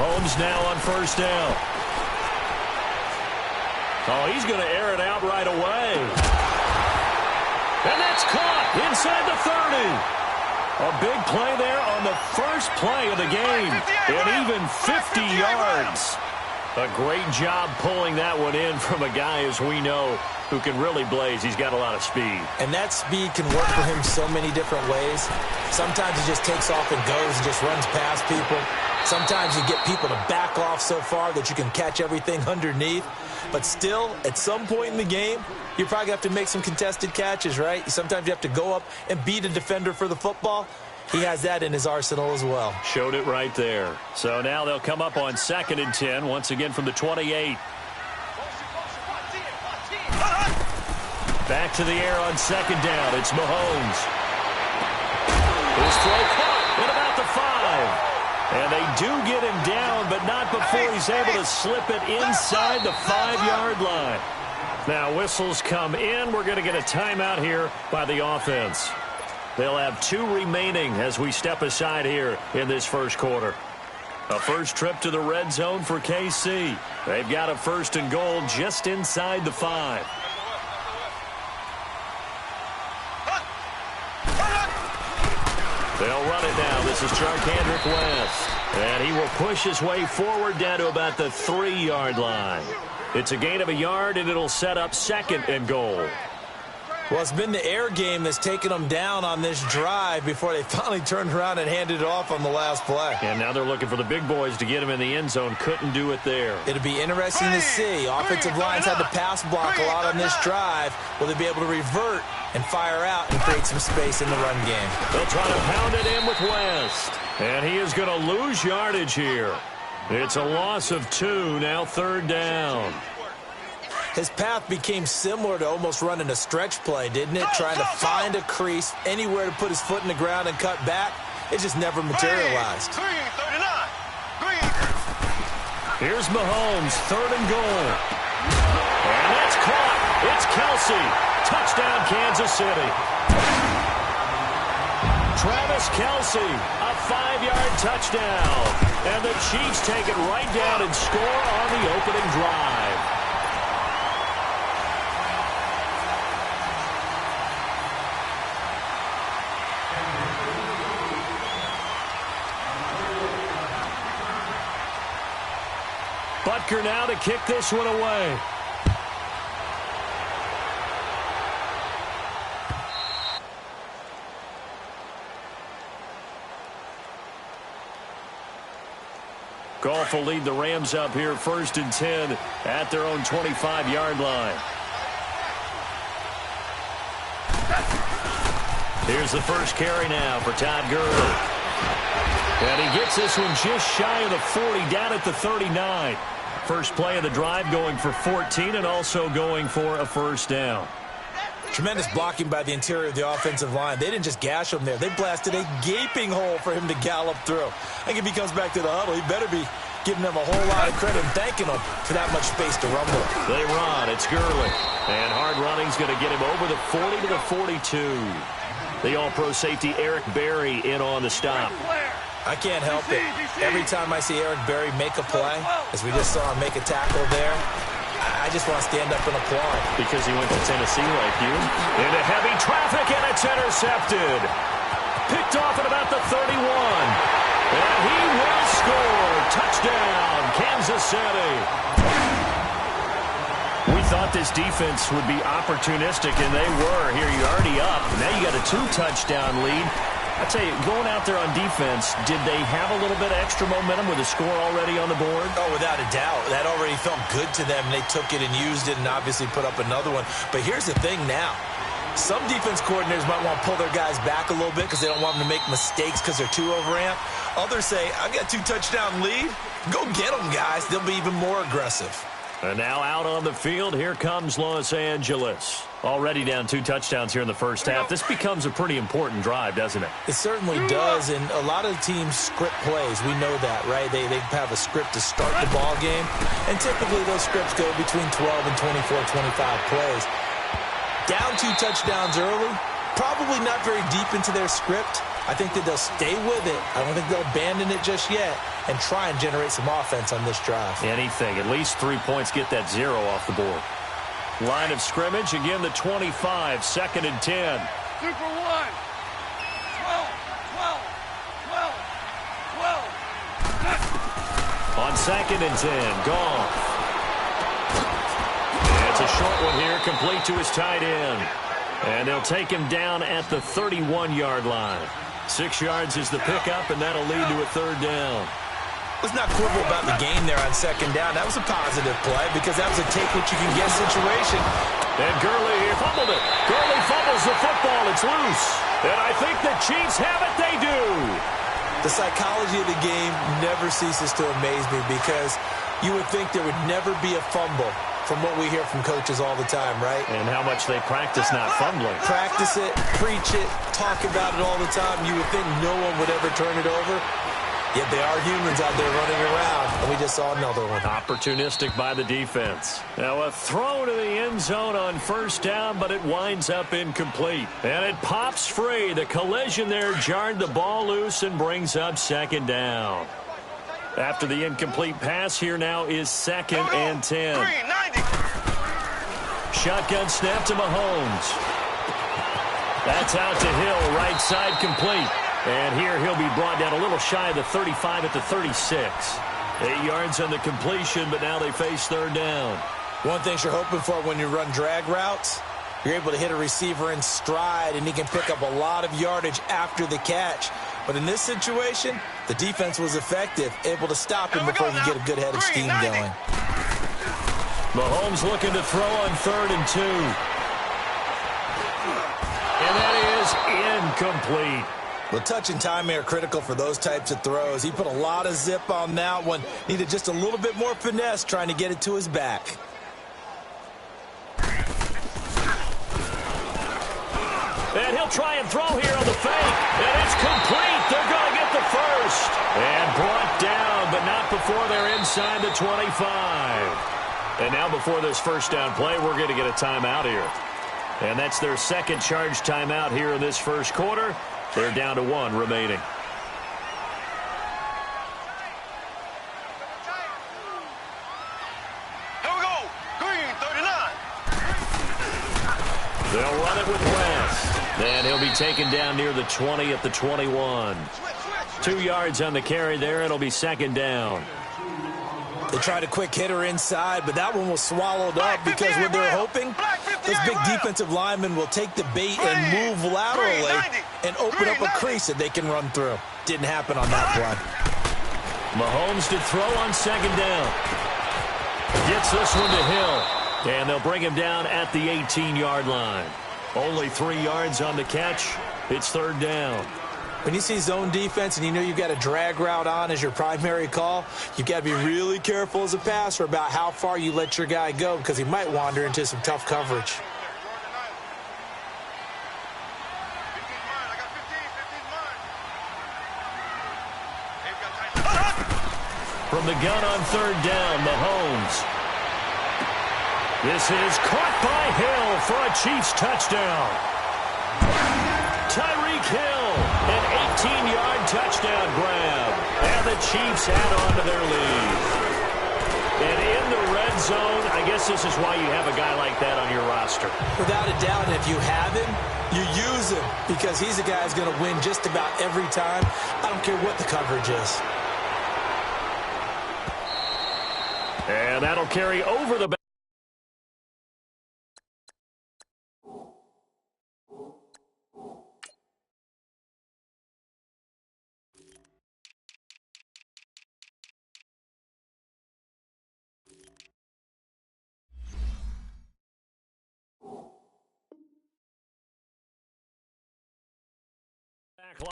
Mahomes now on first down. Oh, he's going to air it out right away. And that's caught inside the 30. A big play there on the first play of the game. And even 50 yards. A great job pulling that one in from a guy, as we know, who can really blaze. He's got a lot of speed. And that speed can work for him so many different ways. Sometimes he just takes off and goes and just runs past people. Sometimes you get people to back off so far that you can catch everything underneath. But still, at some point in the game, you probably have to make some contested catches, right? Sometimes you have to go up and beat a defender for the football. He has that in his arsenal as well. Showed it right there. So now they'll come up on 2nd and 10, once again from the 28. Back to the air on 2nd down. It's Mahomes. His throw caught at about the 5. And they do get him down, but not before he's able to slip it inside the 5-yard line. Now whistles come in. We're going to get a timeout here by the offense. They'll have 2 remaining as we step aside here in this first quarter. A first trip to the red zone for KC. They've got a 1st and goal just inside the 5. They'll run it now. This is Charkandrick West. And he will push his way forward down to about the 3-yard line. It's a gain of a yard, and it'll set up 2nd and goal. Well, it's been the air game that's taken them down on this drive before they finally turned around and handed it off on the last play. And now they're looking for the big boys to get him in the end zone. Couldn't do it there. It'll be interesting to see. Offensive lines had the pass block a lot on this drive. Will they be able to revert and fire out and create some space in the run game? They'll try to pound it in with West. And he is going to lose yardage here. It's a loss of 2, now 3rd down. His path became similar to almost running a stretch play, didn't it? Trying to find a crease, anywhere to put his foot in the ground and cut back. It just never materialized. Here's Mahomes, 3rd and goal. And that's caught. It's Kelsey. Touchdown, Kansas City. Travis Kelsey, a 5-yard touchdown. And the Chiefs take it right down and score on the opening drive. Butker now to kick this one away. Goff will lead the Rams up here 1st and 10 at their own 25-yard line. Here's the first carry now for Todd Gurley. And he gets this one just shy of the 40, down at the 39. First play of the drive going for 14 and also going for a 1st down. Tremendous blocking by the interior of the offensive line. They didn't just gash him there. They blasted a gaping hole for him to gallop through. I think if he comes back to the huddle, he better be giving them a whole lot of credit and thanking them for that much space to run with. They run. It's Gurley. And hard running's going to get him over the 40 to the 42. The all-pro safety Eric Berry in on the stop. I can't help it. Every time I see Eric Berry make a play, as we just saw him make a tackle there, I just want to stand up and applaud. Because he went to Tennessee like you. Into heavy traffic, and it's intercepted. Picked off at about the 31. And he will score. Touchdown, Kansas City. We thought this defense would be opportunistic, and they were. Here, you're already up. Now you got a 2-touchdown lead. I tell you, going out there on defense, did they have a little bit of extra momentum with a score already on the board? Oh, without a doubt. That already felt good to them. They took it and used it and obviously put up another one. But here's the thing now. Some defense coordinators might want to pull their guys back a little bit because they don't want them to make mistakes because they're too overamped. Others say, I've got a 2-touchdown lead. Go get them, guys. They'll be even more aggressive. And now out on the field, here comes Los Angeles. Already down 2 touchdowns here in the first half. This becomes a pretty important drive, doesn't it? It certainly does, and a lot of teams script plays. We know that, right? They have a script to start the ball game, and typically those scripts go between 12 and 24, 25 plays. Down 2 touchdowns early, probably not very deep into their script. I think that they'll stay with it. I don't think they'll abandon it just yet and try and generate some offense on this drive. Anything. At least 3 points, get that 0 off the board. Line of scrimmage, again the 25, 2nd and 10. Super 1. 12. On 2nd and 10, Goff. It's a short one here, complete to his tight end. And they'll take him down at the 31-yard line. 6 yards is the pickup, and that'll lead to a 3rd down. Let's not quibble about the gain there on 2nd down. That was a positive play because that was a take-what-you-can-get situation. And Gurley here fumbled it. Gurley fumbles the football. It's loose. And I think the Chiefs have it. They do. The psychology of the game never ceases to amaze me because you would think there would never be a fumble from what we hear from coaches all the time, right? And how much they practice not fumbling. Practice it, preach it, talk about it all the time. You would think no one would ever turn it over. Yet they are humans out there running around, and we just saw another one. Opportunistic by the defense. Now a throw to the end zone on 1st down, but it winds up incomplete. And it pops free. The collision there jarred the ball loose and brings up 2nd down. After the incomplete pass, here now is 2nd and 10. Shotgun snap to Mahomes. That's out to Hill, right side complete. And here he'll be brought down a little shy of the 35 at the 36. 8 yards on the completion, but now they face 3rd down. One thing you're hoping for when you run drag routes, you're able to hit a receiver in stride, and he can pick up a lot of yardage after the catch. But in this situation, the defense was effective, able to stop him before he could get a good head of steam going. Mahomes looking to throw on 3rd and 2. And that is incomplete. Well, touch and timing are critical for those types of throws. He put a lot of zip on that one. Needed just a little bit more finesse trying to get it to his back. And he'll try and throw here on the fake. And it's complete. They're going to get the first. And brought down, but not before they're inside the 25. And now before this 1st down play, we're going to get a timeout here. And that's their 2nd charge timeout here in this 1st quarter. They're down to 1 remaining. Here we go. Green, 39. They'll run it with West. And he'll be taken down near the 20 at the 21. 2 yards on the carry there. It'll be 2nd down. They tried a quick hitter inside, but that one was swallowed up because what they're hoping, this big defensive lineman will take the bait and move laterally and open up a crease that they can run through. Didn't happen on that play. Mahomes to throw on 2nd down. Gets this one to Hill. And they'll bring him down at the 18-yard line. Only 3 yards on the catch. It's 3rd down. When you see zone defense and you know you've got a drag route on as your primary call, you've got to be really careful as a passer about how far you let your guy go because he might wander into some tough coverage. From the gun on 3rd down, Mahomes. This is caught by Hill for a Chiefs touchdown. Tyreek Hill, an 18-yard touchdown grab. And the Chiefs add on to their lead. And in the red zone, I guess this is why you have a guy like that on your roster. Without a doubt, and if you have him, you use him because he's a guy who's going to win just about every time. I don't care what the coverage is. And that'll carry over the back.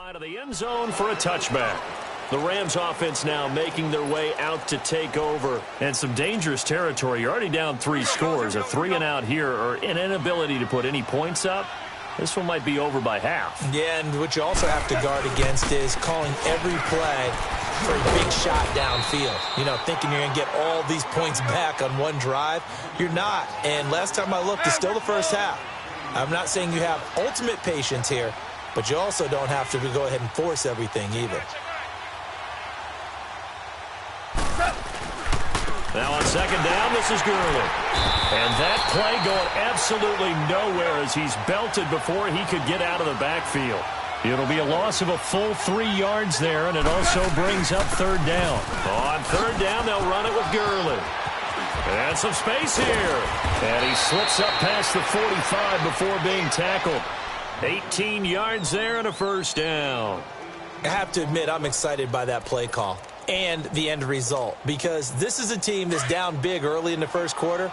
Line of the end zone for a touchback. The Rams offense now making their way out to take over. And some dangerous territory. You're already down 3 scores. A 3-and-out here or an inability to put any points up. This one might be over by half. Yeah, and what you also have to guard against is calling every play for a big shot downfield. You know, thinking you're going to get all these points back on one drive. You're not. And last time I looked, it's still the first half. I'm not saying you have ultimate patience here, but you also don't have to go ahead and force everything either. Now on second down, this is Gurley. And that play going absolutely nowhere as he's belted before he could get out of the backfield. It'll be a loss of a full 3 yards there, and it also brings up third down. On third down, they'll run it with Gurley. And some space here. And he slips up past the 45 before being tackled. 18 yards there and a first down. I have to admit, I'm excited by that play call and the end result, because this is a team that's down big early in the first quarter,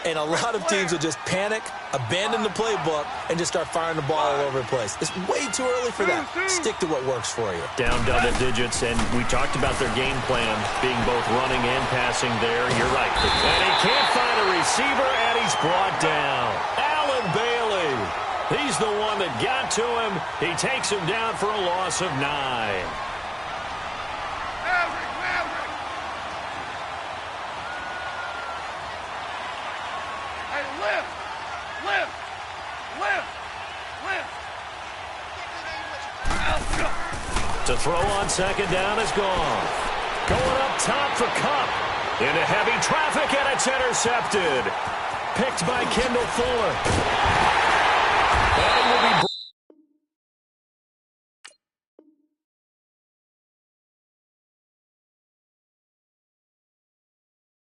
and a lot of teams will just panic, abandon the playbook, and just start firing the ball all over the place. It's way too early for that. Stick to what works for you. Down double digits, and we talked about their game plan being both running and passing there. You're right. And he can't find a receiver, and he's brought down. Allen Bailey. He's the one that got to him. He takes him down for a loss of 9. To throw on second down is gone. Going up top for Kupp. Into heavy traffic, and it's intercepted. Picked by Kendall Fuller. And he will be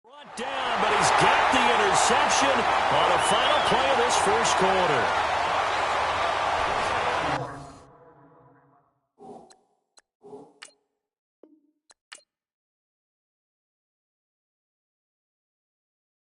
brought down, but he's got the interception on a final play of this first quarter.